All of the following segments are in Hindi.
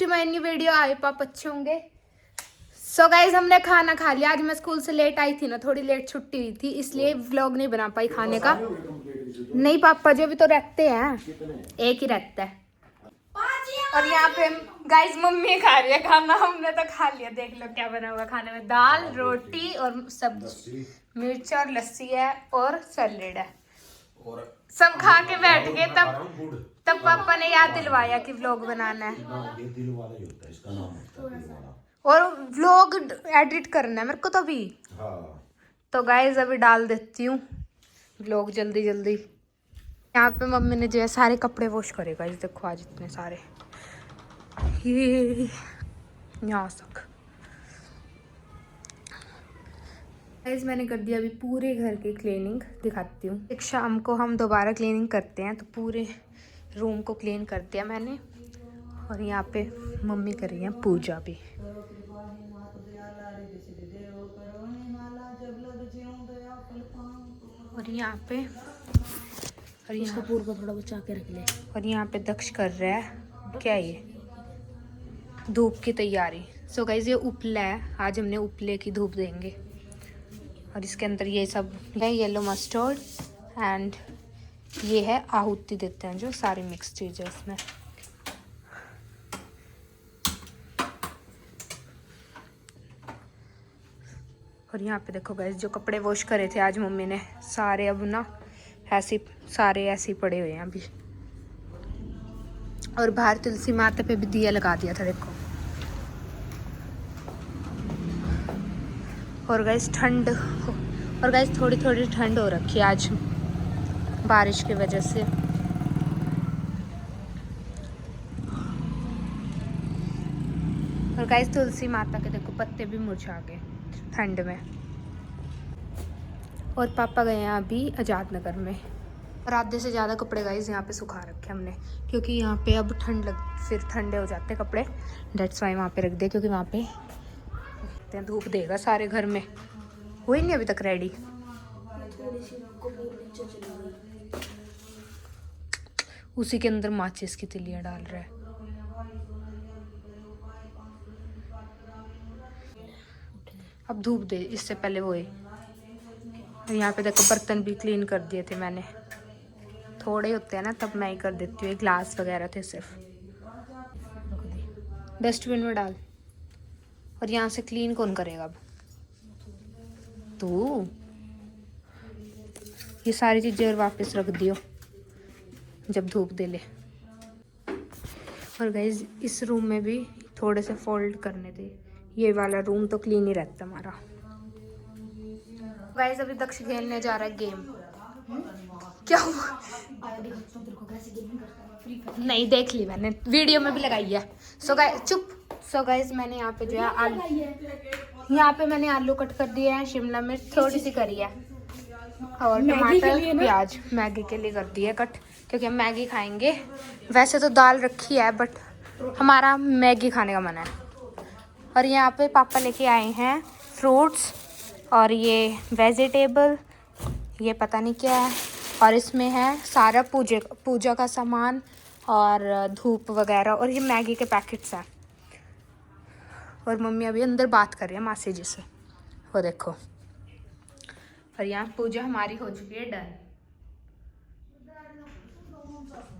मैं न्यू वीडियो आई पाप अच्छे होंगे। सो गाइज हमने खाना खा लिया। आज मैं स्कूल से लेट आई थी ना, थोड़ी लेट छुट्टी हुई थी, इसलिए व्लॉग नहीं बना पाई खाने का। नहीं पापा जी अभी तो रहते हैं, एक ही रहता है। और यहाँ पे गाइस मम्मी खा रही है खाना, हमने तो खा लिया। देख लो क्या बना हुआ खाने में, दाल रोटी और सब्जी, मिर्च और लस्सी है और सैलेड है। सब खा के बैठ गए, तब पापा ने याद दिलवाया कि व्लॉग बनाना है और व्लॉग एडिट करना है मेरे को तो अभी। तो गाइस अभी डाल देती हूँ व्लॉग जल्दी जल्दी। यहाँ पे मम्मी ने जो है सारे कपड़े वॉश करे गाइस, देखो आज इतने सारे, ये यहाँ तक गाइस मैंने कर दिया अभी पूरे घर की क्लीनिंग। दिखाती हूँ। एक शाम को हम दोबारा क्लीनिंग करते हैं, तो पूरे रूम को क्लीन कर दिया मैंने। और यहाँ पे मम्मी कर रही है पूजा भी। और यहाँ पे इसको पूर को थोड़ा बचा के रख ले। और यहाँ पे दक्ष कर रहा है क्या, ये धूप की तैयारी। सो गाइस ये उपला है, आज हमने उपले की धूप देंगे। और इसके अंदर ये सब है, येलो मस्टर्ड एंड ये है आहुति देते हैं जो, सारी मिक्स चीज़ है इसमें। और यहाँ पे देखो गाइस जो कपड़े वॉश करे थे आज मम्मी ने, सारे अब ना ऐसे सारे ऐसे ही पड़े हुए हैं अभी। और बाहर तुलसी माता पे भी दिया लगा दिया था देखो। और गाइस ठंड, और गाइस थोड़ी थोड़ी ठंड हो रखी है आज बारिश की वजह से। और गाइस तुलसी माता के देखो पत्ते भी मुरझा गए ठंड में। और पापा गए हैं अभी आज़ाद नगर में। और आधे से ज़्यादा कपड़े गाइस यहाँ पे सुखा रखे हमने, क्योंकि यहाँ पे अब फिर ठंडे हो जाते हैं कपड़े। डेट्स वाई वहाँ पे रख दिए, क्योंकि वहाँ पे धूप देगा सारे घर में। हुई नहीं अभी तक रेडी। उसी के अंदर माचिस की तिलियाँ डाल रहा है। अब धूप दे, इससे पहले वो यहाँ पे देखो बर्तन भी क्लीन कर दिए थे मैंने। थोड़े होते हैं ना तब मैं ही कर देती हूँ, ग्लास वगैरह थे सिर्फ। डस्टबिन में डाल। और यहाँ से क्लीन कौन करेगा अब, तू। ये सारी चीज़ें और वापस रख दियो जब धूप दे ले। और गाइस इस रूम में भी थोड़े से फोल्ड करने थे, ये वाला रूम तो क्लीन ही रहता हमारा। गाइस अभी दक्ष खेलने जा रहा है गेम। क्या हुआ? नहीं देख ली मैंने, वीडियो में भी लगाई है। सो गाइस चुप। सो गाइस मैंने यहाँ पे जो है आलू, यहाँ पे मैंने आलू कट कर दिया है, शिमला मिर्च थोड़ी सी करी है और टमाटर प्याज मैगी के लिए कर दी है कट, क्योंकि हम मैगी खाएंगे। वैसे तो दाल रखी है बट हमारा मैगी खाने का मन है। और यहाँ पे पापा लेके आए हैं फ्रूट्स और ये वेजिटेबल, ये पता नहीं क्या है। और इसमें है सारा पूजा का सामान और धूप वगैरह, और ये मैगी के पैकेट्स हैं। और मम्मी अभी अंदर बात कर रही है मासी जी से, वो देखो। और यहाँ पूजा हमारी हो चुकी है डन।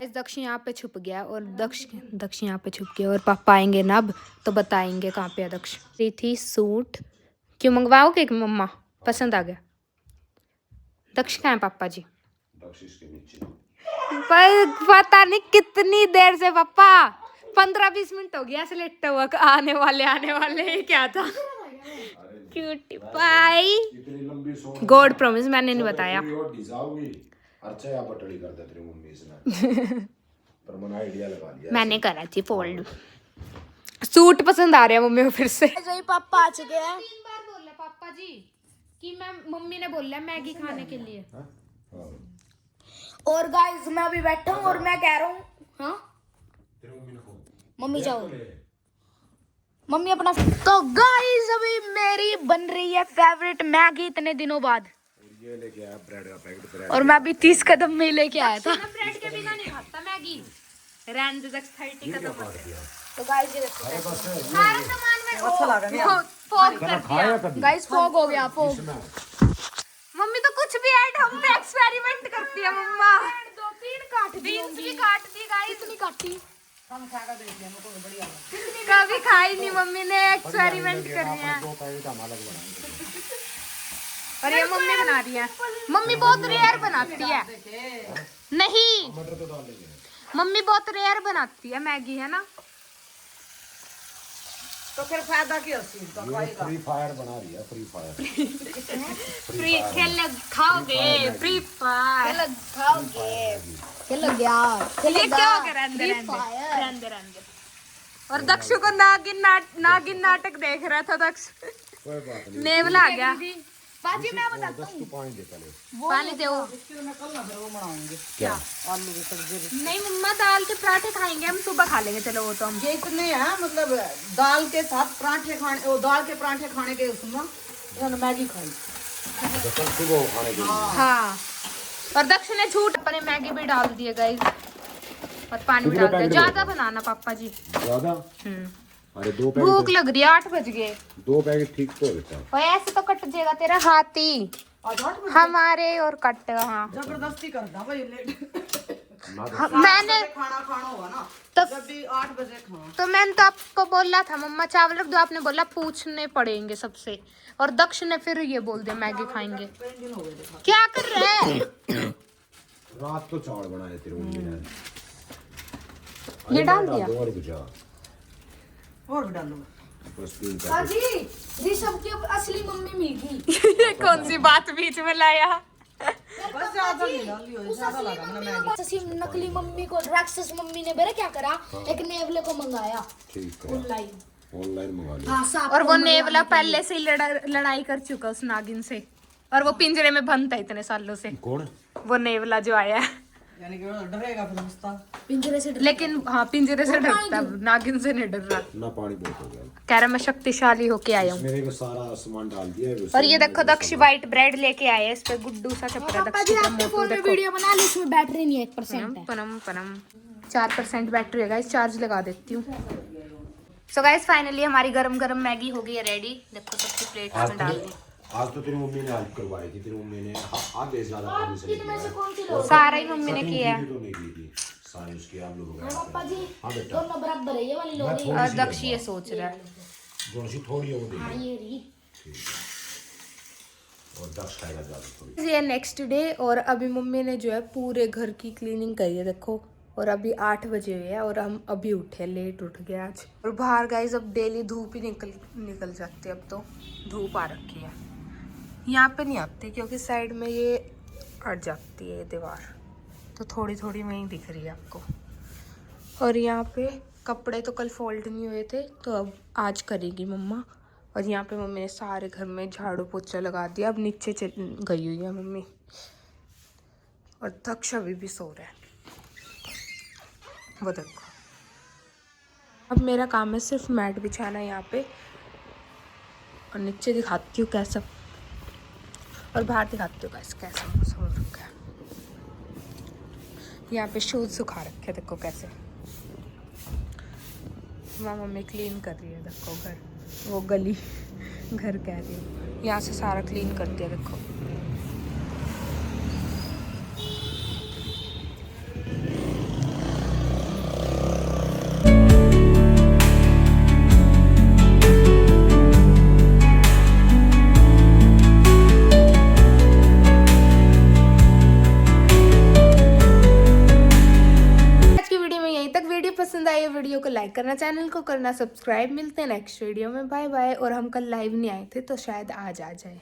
इस दक्ष यहाँ पे छुप गया, और दक्ष यहाँ पे छुप गया। और पापा आएंगे ना अब तो बताएंगे कहाँ पे है दक्ष। ली थी सूट, क्यों मंगवाओगे कि मम्मा पसंद आ गया? दक्ष कहाँ है पापा जी? पर पता नहीं कितनी देर से पापा, 15-20 मिनट हो गया ऐसे लेटता हुआ, आने वाले क्या था। क्यूटी पाई, गॉड प्रॉमिस मैंने नहीं बताया। मैंने करा थी फोल्ड। सूट पसंद आ रहा है मम्मी को फिर से। पापा आ चुके हैं। 3 बार बोल रहे पापा जी कि मैं, मम्मी ने बोला मैगी खाने के लिए। और गाइस मैं अभी बैठा हूँ और मैं कह रहा हूँ, हाँ मम्मी जाओ, मम्मी अपना। तो गाइस अभी मेरी बन रही है फेवरेट मैगी इतने दिनों बाद। ये लेके आया ब्रेड का पैकेट। और मैं अभी 30 कदम में लेके आया था। ब्रेड के बिना नहीं खाता मैगी। रैंड तक 30 कदम। तो गाइस ये देखो अरे बस ये सारा सामान में अच्छा लगा क्या? फोग कर खाया दिया कभी गाइस फॉग हो गया फॉग। इसमें मम्मी तो कुछ भी ऐड हम पे एक्सपेरिमेंट करती है मम्मा। 2-3 काट दी बीन्स होंगी। भी काट दी गाइस। कितनी काटी? हम खा कर देख लिया मेरे को बढ़िया लगा। कभी खाई नहीं मम्मी ने एक्सपेरिमेंट कर रही है। दो पैकेट हम अलग बनाएंगे। और ये मम्मी बना रही है। मम्मी बहुत रेयर बनाती है। नहीं मटर तो डाल देंगे। मम्मी बहुत रेयर बनाती है मैगी है ना। तो फिर फायदा क्या उस चीज का? ये खाएगा फ्री फायर बना रही है, फ्री फायर। फ्री खेल खाओगे फ्री फायर। खाओगे खेलो यार। ये क्या हो गया? रहने दे। और दक्ष को नागिन नाटक देख रहा था दक्ष। कोई बात नहीं। नेवला आ गया। बाजी मैं बताता 10 तो पानी दे पहले। पानी दो। इसकी मैं कल ना फिर वो बनाऊंगी क्या? आलू की सब्जी। नहीं मम्मा दाल के पराठे खाएंगे हम सुबह खा लेंगे। चलो वो तो हम ये इतने हैं मतलब दाल के साथ पराठे खाने, वो दाल के पराठे खाने के उसमें इन्होंने मैगी खाई। तो कल सुबह खाने के लिए। हाँ। और दक्ष ने झूठ अपने मैगी भी डाल दिए गाइस और पानी भी कितने डाल दिया। पैकेट ज्यादा बनाना पापा जी। ज्यादा? अरे 2 भूख पैकेट, लग रही है 8 बज गए 2 पैकेट ठीक तो बेटा। और ऐसे तो कट जाएगा तेरा हाथी आज 8 बजे हमारे और कट। हाँ जबरदस्ती करता भाई लेट। हाँ, मैंने खाना खाना होगा ना तब जब भी 8 बजे खाना। तो मैंने तो आपको बोला था मम्मा चावल रख दो। आपने बोला पूछने पड़ेंगे सबसे। और दक्ष ने फिर ये बोल दिया मैगी खाएंगे। कई दिन हो गए देखा। क्या कर रहे हैं? रात तो चावल बनाए तेरे मम्मी ने। ये अरे डाल मैं दिया? दूं और कुछ और भी डालूंगा। बस 3 पैकेट। बाजी ऋषभ की असली मम्मी मिल गई। ये कौन सी बात बीच में लाया? बस ज्यादा नहीं डाली हो, उस ज्यादा असली लगा ना मम्मी मैगी। को असली नकली मम्मी को राक्षस मम्मी ने बेरे क्या करा, एक नेवले को मंगाया ठीक है, ऑनलाइन। ऑनलाइन मंगा लिया। हाँ सांप और को वो मंगवाने नेवला के पहले से ही लड़ाई कर चुका उस नागिन से। और वो पिंजरे में बंद था इतने सालों से। कौन? वो नेवला जो आया है। यानी कि वो डरेगा फिर गुस्सा। लिए। पिंजरे से लेकिन हाँ पिंजरे से डरता नागिन से नहीं डर रहा। ना पानी बहुत हो गया। कह रहा मैं शक्तिशाली होके आया हूँ। मेरे को सारा सामान डाल दिया है। और ये देखो दक्ष वाइट ब्रेड लेके आए हैं। इस पे गुड्डू सा चपड़ा पापा दक्ष जी का आपके मोटू फोन में देखो। वीडियो बना ली, इसमें बैटरी नहीं है 1% है। पनम पनम 4% बैटरी है गाइस। चार्ज लगा देती हूँ। सो गाइस फाइनली हमारी गरम गरम मैगी हो गई है रेडी। देखो सबकी प्लेट में डाल दी। आज तो तेरी मम्मी ने हेल्प करवाई थी। तेरी मम्मी ने आधे से ज्यादा पानी से निकला। सारा ही मम्मी ने किया है। तो नहीं की थी सारी उसकी आप लोग पापा जी हाँ बेटा, दोनों बराबर है, ये वाली लो रही और दक्ष ये सोच रहा है। जो सी थोड़ी है वो दे है, ये रही। और दक्ष खाएगा ज्यादा थोड़ी। ये नेक्स्ट डे और अभी मम्मी ने जो है पूरे घर की क्लीनिंग करी है देखो। और अभी 8 बजे हुए हैं और हम अभी उठे, लेट उठ गए आज। और बाहर गाइस अब डेली धूप ही निकल जाती है। अब तो धूप आ रखी है। यहाँ पे नहीं आती क्योंकि साइड में ये अट जाती है ये दीवार, तो थोड़ी थोड़ी वहीं दिख रही है आपको। और यहाँ पे कपड़े तो कल फोल्ड नहीं हुए थे तो अब आज करेगी मम्मा। और यहाँ पे मम्मी ने सारे घर में झाड़ू पोछा लगा दिया। अब नीचे गई हुई है मम्मी। और दक्ष अभी भी सो रहा है, वो देखो। अब मेरा काम है सिर्फ मैट बिछाना यहाँ पे और नीचे दिखाती हूँ कैसा, और बाहर दिखाती हूँ कैसा मौसम हो रखा है। यहाँ पे शूज सुखा रखे देखो कैसे। वहाँ मम्मी क्लीन कर रही है देखो घर, वो गली घर कह रही हूँ। यहाँ से सारा क्लीन कर दिया देखो। पसंद आई वीडियो को लाइक करना, चैनल को करना सब्सक्राइब। मिलते हैं नेक्स्ट वीडियो में, बाय बाय। और हम कल लाइव नहीं आए थे तो शायद आज आ जाए।